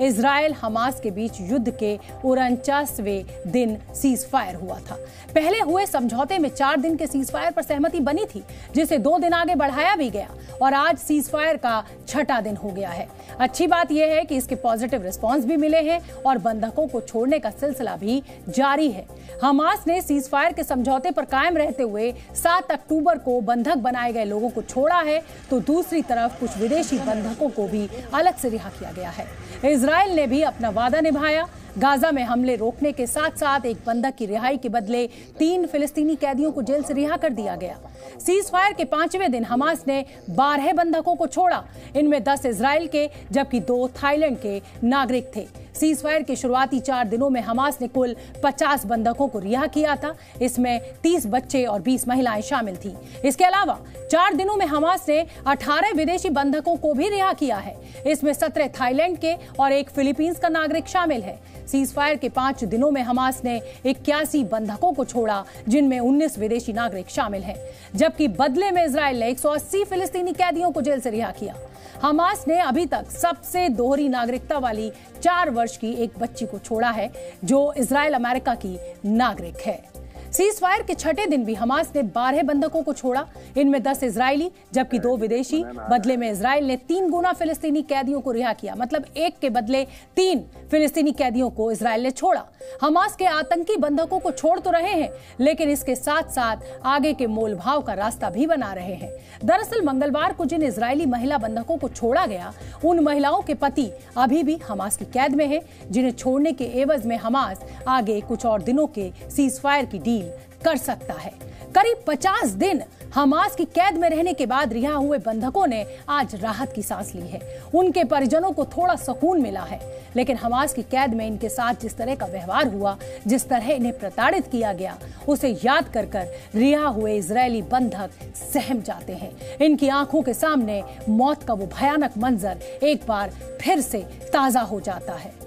Israel Hamas के बीच युद्ध के 49वें दिन सीज फायर हुआ था। पहले हुए समझौते में 4 दिन के सीज फायर पर सहमति बनी थी, जिसे 2 दिन आगे बढ़ाया भी गया और आज सीज फायर का 6वां दिन हो गया है। अच्छी बात यह है कि इसके पॉजिटिव रिस्पांस भी मिले हैं और बंधकों को छोड़ने का सिलसिला भी जारी है। हमास ने सीज फायर के समझौते पर कायम रहते हुए 7 अक्टूबर को बंधक बनाए गए लोगों को छोड़ा है, तो दूसरी तरफ कुछ विदेशी बंधकों को भी अलग से रिहा किया गया है। इजराइल ने भी अपना वादा निभाया। गाजा में हमले रोकने के साथ साथ एक बंधक की रिहाई के बदले 3 फिलिस्तीनी कैदियों को जेल से रिहा कर दिया गया। सीज फायर के 5वें दिन हमास ने 12 बंधकों को छोड़ा। इनमें 10 इजराइल के जबकि 2 थाईलैंड के नागरिक थे। सीज फायर के शुरुआती 4 दिनों में हमास ने कुल 50 बंधकों को रिहा किया था। इसमें 30 बच्चे और 20 महिलाएं शामिल थीं। इसके अलावा 4 दिनों में हमास ने 18 विदेशी बंधकों को भी रिहा किया है। इसमें 17 थाईलैंड के और 1 फिलीपींस का नागरिक शामिल है। सीज फायर के 5 दिनों में हमास ने 81 बंधकों को छोड़ा, जिनमें 19 विदेशी नागरिक शामिल हैं, जबकि बदले में इजराइल ने 180 फिलिस्तीनी कैदियों को जेल से रिहा किया। हमास ने अभी तक सबसे दोहरी नागरिकता वाली 4 वर्ष की एक बच्ची को छोड़ा है, जो इजराइल अमेरिका की नागरिक है। सीज फायर के 6ठे दिन भी हमास ने 12 बंधकों को छोड़ा। इनमें 10 इजरायली जबकि 2 विदेशी। बदले में इजराइल ने 3 गुना फिलिस्तीनी कैदियों को रिहा किया, मतलब 1 के बदले 3 फिलिस्तीनी कैदियों को इजराइल ने छोड़ा। हमास के आतंकी बंधकों को छोड़ तो रहे हैं, लेकिन इसके साथ साथ आगे के मोल भाव का रास्ता भी बना रहे हैं। दरअसल मंगलवार को जिन इजरायली महिला बंधकों को छोड़ा गया, उन महिलाओं के पति अभी भी हमास की कैद में हैं, जिन्हें छोड़ने के एवज में हमास आगे कुछ और दिनों के सीज फायर की डील कर सकता है। करीब 50 दिन हमास की कैद में रहने के बाद रिहा हुए बंधकों ने आज राहत की सांस ली है। उनके परिजनों को थोड़ा सुकून मिला है, लेकिन हमास की कैद में इनके साथ जिस तरह का व्यवहार हुआ, जिस तरह इन्हें प्रताड़ित किया गया, उसे याद कर कर रिहा हुए इजरायली बंधक सहम जाते हैं। इनकी आंखों के सामने मौत का वो भयानक मंजर एक बार फिर से ताजा हो जाता है।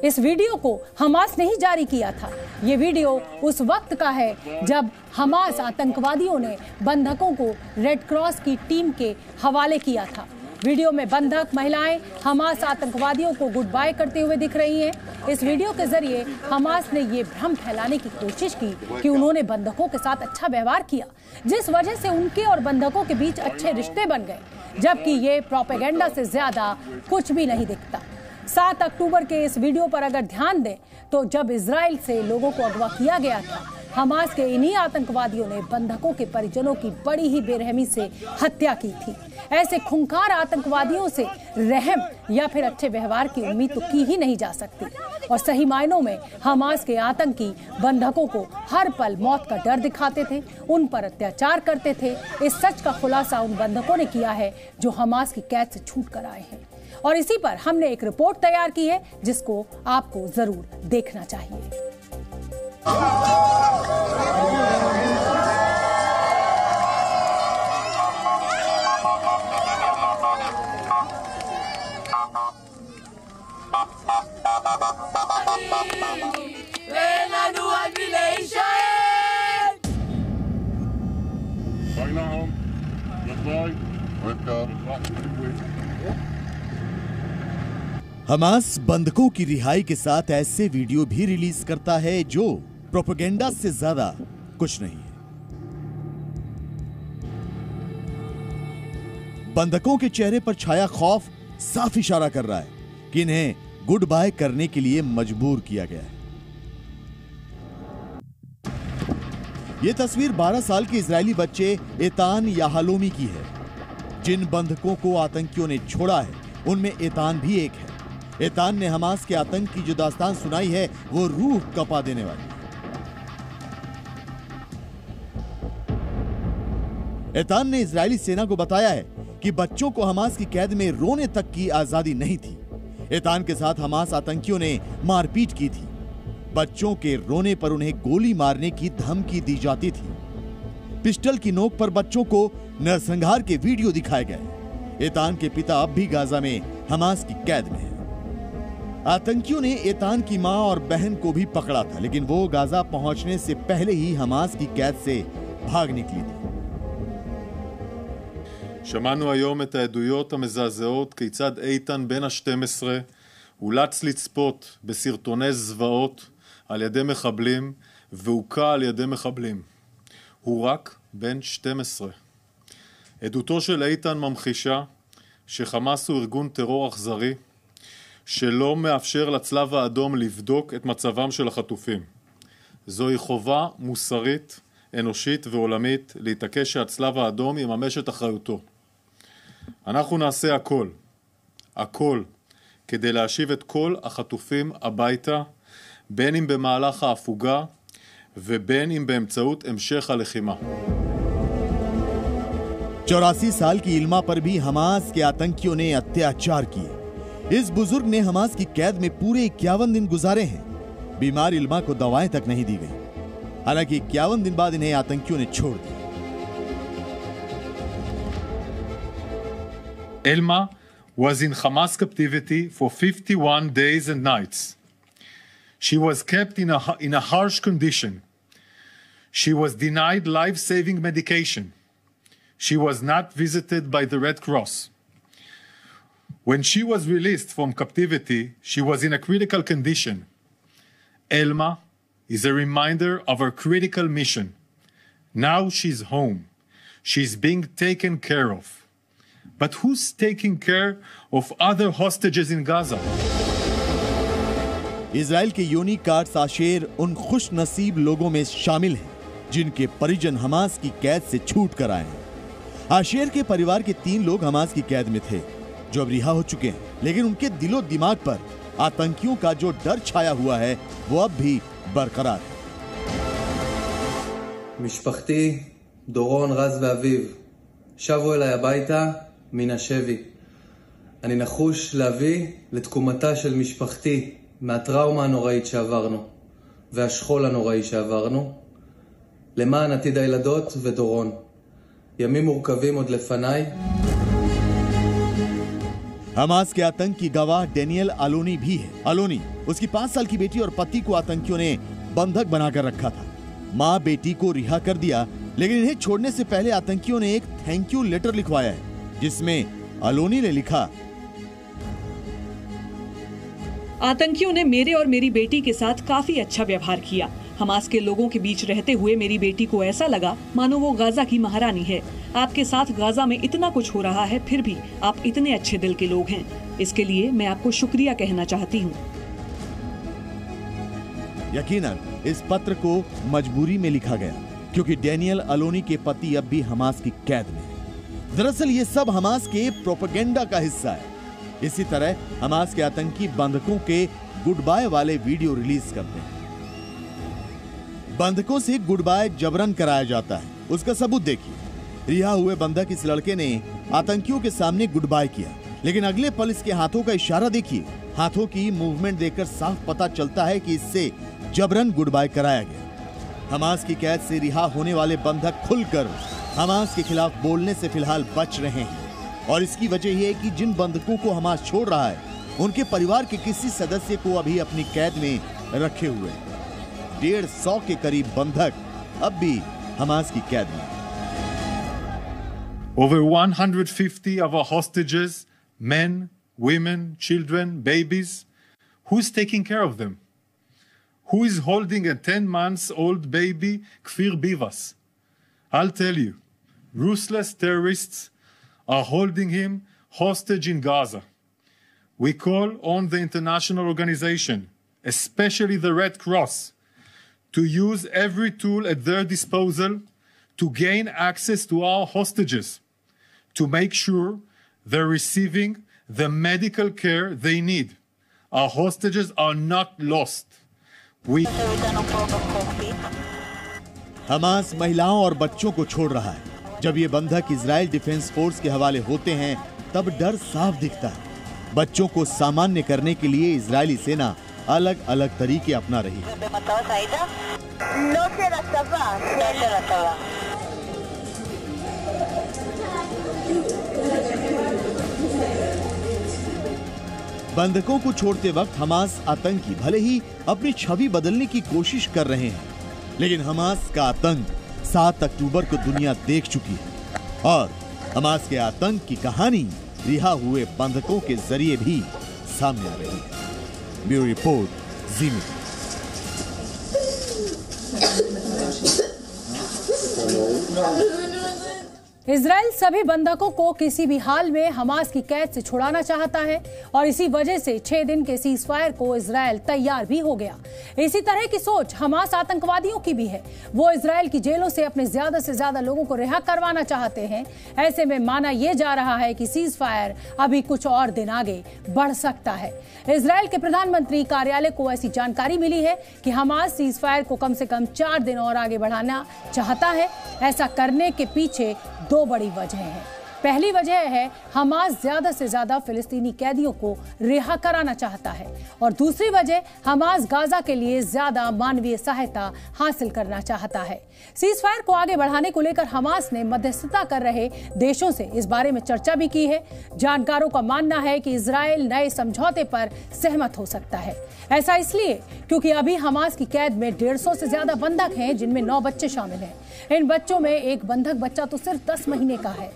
इस वीडियो को हमास ने ही जारी किया था। ये वीडियो उस वक्त का है जब हमास आतंकवादियों ने बंधकों को रेड क्रॉस की टीम के हवाले किया था। वीडियो में बंधक महिलाएं हमास आतंकवादियों को गुड बाय करते हुए दिख रही हैं। इस वीडियो के जरिए हमास ने ये भ्रम फैलाने की कोशिश की कि उन्होंने बंधकों के साथ अच्छा व्यवहार किया, जिस वजह से उनके और बंधकों के बीच अच्छे रिश्ते बन गए, जबकि ये प्रोपेगेंडा से ज्यादा कुछ भी नहीं दिखता। 7 अक्टूबर के इस वीडियो पर अगर ध्यान दें तो जब इजराइल से लोगों को अगवा किया गया था, हमास के इन्हीं आतंकवादियों ने बंधकों के परिजनों की बड़ी ही बेरहमी से हत्या की थी। ऐसे खूंखार आतंकवादियों से रहम या फिर अच्छे व्यवहार की उम्मीद तो की ही नहीं जा सकती। और सही मायनों में हमास के आतंकी बंधकों को हर पल मौत का डर दिखाते थे, उन पर अत्याचार करते थे। इस सच का खुलासा उन बंधकों ने किया है जो हमास की कैद से छूट कर आए हैं। और इसी पर हमने एक रिपोर्ट तैयार की है, जिसको आपको जरूर देखना चाहिए। हमास बंधकों की रिहाई के साथ ऐसे वीडियो भी रिलीज करता है जो प्रोपेगेंडा से ज्यादा कुछ नहीं है। बंधकों के चेहरे पर छाया खौफ साफ इशारा कर रहा है कि इन्हें गुड बाय करने के लिए मजबूर किया गया है। यह तस्वीर 12 साल के इजरायली बच्चे एतान याहलोमी की है। जिन बंधकों को आतंकियों ने छोड़ा है, उनमें एतान भी एक है। एतान ने हमास के आतंक की जो दास्तान सुनाई है, वो रूह कपा देने वाली। एतान ने इजरायली सेना को बताया है कि बच्चों को हमास की कैद में रोने तक की आजादी नहीं थी। एतान के साथ हमास आतंकियों ने मारपीट की थी। बच्चों के रोने पर उन्हें गोली मारने की धमकी दी जाती थी। पिस्टल की नोक पर बच्चों को नरसंहार के वीडियो दिखाए गए। एतान के पिता अब भी गाजा में हमास की कैद में हैं। आतंकियों ने एतान की मां और बहन को भी पकड़ा था, लेकिन वो गाजा पहुंचने से पहले ही हमास की कैद से भाग निकली थी। שמענו היום את העדויות המזעזעות כיצד איתן בן ה-12 אולץ לצפות בסרטוני זוועות על ידי מחבלים והוקע על ידי מחבלים. הוא רק בן 12. עדותו של איתן ממחישה שחמאס הוא ארגון טרור אכזרי שלא מאפשר לצלב האדום לבדוק את מצבם של החטופים. זוהי חובה מוסרית, אנושית ועולמית להתעקש שהצלב האדום יממש את אחריותו. אנחנו נעשה הכל, כדי להשיב את כל החטופים הביתה, בין אם במהלך ההפוגה ובין אם באמצעות המשך הלחימה. 84 साल की इल्मा पर भी हमास के आतंकियों ने अत्याचार किए। इस बुजुर्ग ने हमास की कैद में पूरे 51 दिन गुजारे हैं। बीमार इल्मा को दवाएं तक नहीं दी गई। हालांकि 51 दिन बाद इन्हें आतंकियों ने छोड़ दिया। Elma was in Hamas captivity for 51 days and nights. She was kept in a harsh condition. She was denied life-saving medication. She was not visited by the Red Cross. When she was released from captivity, she was in a critical condition. Elma is a reminder of her critical mission. Now she's home. She's being taken care of. But who's taking care of other hostages in Gaza? Israel के योनी carts Asher उन खुश नसीब लोगों में शामिल हैं जिनके परिजन हमास की कैद से छूट कर आए हैं। आशेर के परिवार के 3 लोग हमास की कैद में थे जो अब रिहा हो चुके हैं, लेकिन उनके दिलो दिमाग पर आतंकियों का जो डर छाया हुआ है वो अब भी बरकरार है। משפחתי, דורון, רז ואביב, שבו אליי הביתה מן השבי. אני נחוש להביא לתקומתה של משפחתי מהטראומה הנוראית שעברנו והשכול הנוראי שעברנו למען עתיד הילדות ודורון. ימים מורכבים עוד לפניי. हमास के आतंकी गवाह डेनियल अलोनी भी है। अलोनी उसकी 5 साल की बेटी और पति को आतंकियों ने बंधक बनाकर रखा था। मां बेटी को रिहा कर दिया, लेकिन इन्हें छोड़ने से पहले आतंकियों ने एक थैंक यू लेटर लिखवाया है जिसमें अलोनी ने लिखा, आतंकियों ने मेरे और मेरी बेटी के साथ काफी अच्छा व्यवहार किया। हमास के लोगों के बीच रहते हुए मेरी बेटी को ऐसा लगा मानो वो गाजा की महारानी है। आपके साथ गाजा में इतना कुछ हो रहा है, फिर भी आप इतने अच्छे दिल के लोग हैं। इसके लिए मैं आपको शुक्रिया कहना चाहती हूँ। यकीनन इस पत्र को मजबूरी में लिखा गया क्योंकि डेनियल अलोनी के पति अब भी हमास की कैद में है। दरअसल ये सब हमास के प्रोपेगेंडा का हिस्सा है। इसी तरह हमास के आतंकी बंधकों के गुड बाय वाले वीडियो रिलीज करते हैं। बंधकों से गुड बाय जबरन कराया जाता है। उसका सबूत देखिए। रिहा हुए बंधक इस लड़के ने आतंकियों के सामने गुड बाय किया, लेकिन अगले पल इसके हाथों का इशारा देखिए। हाथों की मूवमेंट देखकर साफ पता चलता है कि इससे जबरन गुड बाय कराया गया। हमास की कैद से रिहा होने वाले बंधक खुलकर हमास के खिलाफ बोलने से फिलहाल बच रहे हैं, और इसकी वजह यह है कि जिन बंधकों को हमास छोड़ रहा है उनके परिवार के किसी सदस्य को अभी अपनी कैद में रखे हुए हैं। 150 के करीब बंधक अब भी हमास की कैद में। Over 150 of our hostages, men, women, children, babies. Who's taking care of them? Who is holding a 10-month-old baby, Kfir Bivas? I'll tell you, ruthless terrorists are holding him hostage in Gaza. We call on the international organization, especially the Red Cross, to use every tool at their disposal to gain access to our hostages, to make sure they're receiving the medical care they need. Our hostages are not lost. Hamas महिलाओं और बच्चों को छोड़ रहा है। जब ये बंधक इजराइल डिफेंस फोर्स के हवाले होते हैं तब डर साफ दिखता है। बच्चों को सामान्य करने के लिए इजरायली सेना अलग अलग तरीके अपना रही है। बंधकों को छोड़ते वक्त हमास आतंकी भले ही अपनी छवि बदलने की कोशिश कर रहे हैं, लेकिन हमास का आतंक 7 अक्टूबर को दुनिया देख चुकी है, और हमास के आतंक की कहानी रिहा हुए बंधकों के जरिए भी सामने आ रही है। ब्यूरो रिपोर्ट, जी मीडिया। इजराइल सभी बंधकों को किसी भी हाल में हमास की कैद से छुड़ाना चाहता है और इसी वजह से 6 दिन के सीज फायर को इजराइल तैयार भी हो गया। इसी तरह की सोच हमास आतंकवादियों की भी है। वो इजराइल की जेलों से अपने ज्यादा से ज्यादा लोगों को रिहा करवाना चाहते हैं। ऐसे में माना यह जा रहा है कि सीज फायर अभी कुछ और दिन आगे बढ़ सकता है। इजराइल के प्रधानमंत्री कार्यालय को ऐसी जानकारी मिली है कि हमास सीज फायर को कम से कम 4 दिन और आगे बढ़ाना चाहता है। ऐसा करने के पीछे 2 बड़ी वजह है। पहली वजह है हमास ज्यादा से ज्यादा फिलिस्तीनी कैदियों को रिहा कराना चाहता है और दूसरी वजह हमास गाजा के लिए ज्यादा मानवीय सहायता हासिल करना चाहता है। सीज फायर को आगे बढ़ाने को लेकर हमास ने मध्यस्थता कर रहे देशों से इस बारे में चर्चा भी की है। जानकारों का मानना है कि इजराइल नए समझौते पर सहमत हो सकता है। ऐसा इसलिए क्योंकि अभी हमास की कैद में 150 से ज्यादा बंधक हैं, जिनमें 9 बच्चे शामिल हैं। इन बच्चों में एक बंधक बच्चा तो सिर्फ 10 महीने का है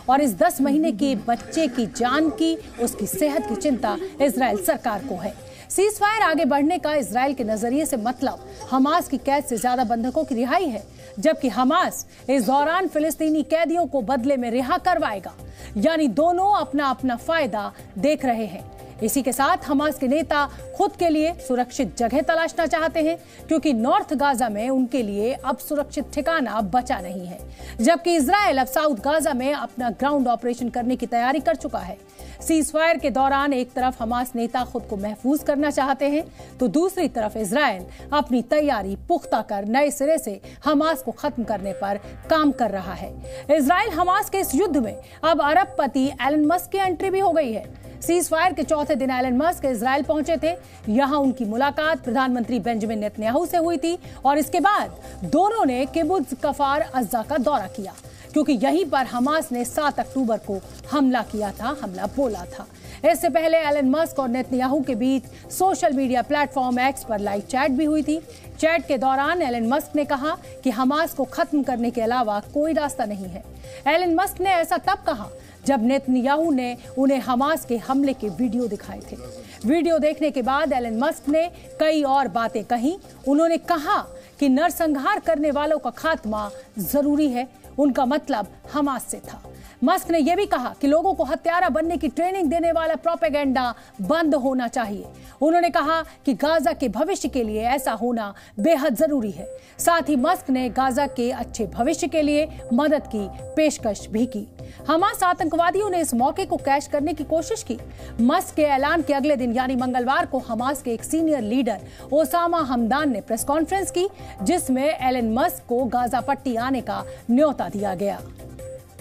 और इस 10 महीने के बच्चे की जान की, उसकी सेहत की चिंता इजराइल सरकार को है। सीज फायर आगे बढ़ने का इजराइल के नजरिए से मतलब हमास की कैद से ज्यादा बंधकों की रिहाई है, जबकि हमास इस दौरान फिलिस्तीनी कैदियों को बदले में रिहा करवाएगा। यानी दोनों अपना अपना फायदा देख रहे हैं। इसी के साथ हमास के नेता खुद के लिए सुरक्षित जगह तलाशना चाहते हैं, क्योंकि नॉर्थ गाजा में उनके लिए अब सुरक्षित ठिकाना बचा नहीं है, जबकि इजराइल अब साउथ गाजा में अपना ग्राउंड ऑपरेशन करने की तैयारी कर चुका है। सीज फायर के दौरान एक तरफ हमास नेता खुद को महफूज करना चाहते हैं, तो दूसरी तरफ इजराइल अपनी तैयारी पुख्ता कर नए सिरे से हमास को खत्म करने पर काम कर रहा है। इजराइल हमास के इस युद्ध में अब अरबपति एलन मस्क की एंट्री भी हो गई है। सीज फायर के चौथे दिन एलन मस्क इजराइल पहुंचे थे। यहां उनकी मुलाकात प्रधानमंत्री बेंजामिन नेतन्याहू से हुई थी और इसके बाद दोनों ने किबुत्ज कफार अज़्ज़ा का दौरा किया, क्योंकि यहीं पर हमास ने 7 अक्टूबर को हमला किया था, हमला बोला था। इससे पहले एलन मस्क और नेतन्याहू के बीच सोशल मीडिया प्लेटफॉर्म एक्स पर लाइव चैट भी हुई थी। चैट के दौरान एलन मस्क ने कहा कि हमास को खत्म करने के अलावा कोई रास्ता नहीं है। एलन मस्क ने ऐसा तब कहा जब नेतन्याहू ने उन्हें हमास के हमले के वीडियो दिखाए थे। वीडियो देखने के बाद एलन मस्क ने कई और बातें कही। उन्होंने कहा कि नरसंहार करने वालों का खात्मा जरूरी है। उनका मतलब हमास से था। मस्क ने यह भी कहा कि लोगों को हत्यारा बनने की ट्रेनिंग देने वाला प्रोपेगेंडा बंद होना चाहिए। उन्होंने कहा कि गाजा के भविष्य के लिए ऐसा होना बेहद जरूरी है। साथ ही मस्क ने गाजा के अच्छे भविष्य के लिए मदद की पेशकश भी की। हमास आतंकवादियों ने इस मौके को कैश करने की कोशिश की। मस्क के ऐलान के अगले दिन यानी मंगलवार को हमास के एक सीनियर लीडर ओसामा हमदान ने प्रेस कॉन्फ्रेंस की, जिसमें एलन मस्क को गाजा पट्टी आने का न्योता दिया गया।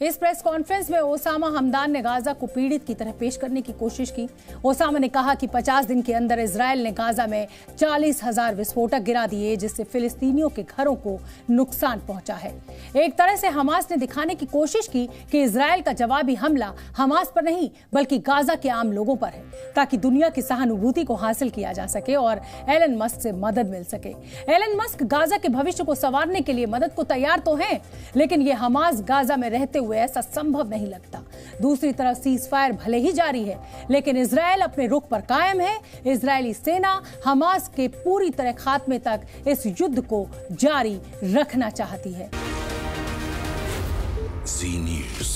इस प्रेस कॉन्फ्रेंस में ओसामा हमदान ने गाजा को पीड़ित की तरह पेश करने की कोशिश की। ओसामा ने कहा कि 50 दिन के अंदर इजराइल ने गाजा में 40,000 विस्फोटक गिरा दिए, जिससे फिलिस्तीनियों के घरों को नुकसान पहुंचा है। एक तरह से हमास ने दिखाने की कोशिश की कि इजराइल का जवाबी हमला हमास पर नहीं बल्कि गाजा के आम लोगों पर है, ताकि दुनिया की सहानुभूति को हासिल किया जा सके और एलन मस्क से मदद मिल सके। एलन मस्क गाजा के भविष्य को संवारने के लिए मदद को तैयार तो हैं, लेकिन ये हमास गाजा में रहते हुए ऐसा संभव नहीं लगता। दूसरी तरफ सीज फायर भले ही जारी है, लेकिन इजराइल अपने रुख पर कायम है। इजरायली सेना हमास के पूरी तरह खात्मे तक इस युद्ध को जारी रखना चाहती है। जी न्यूज़।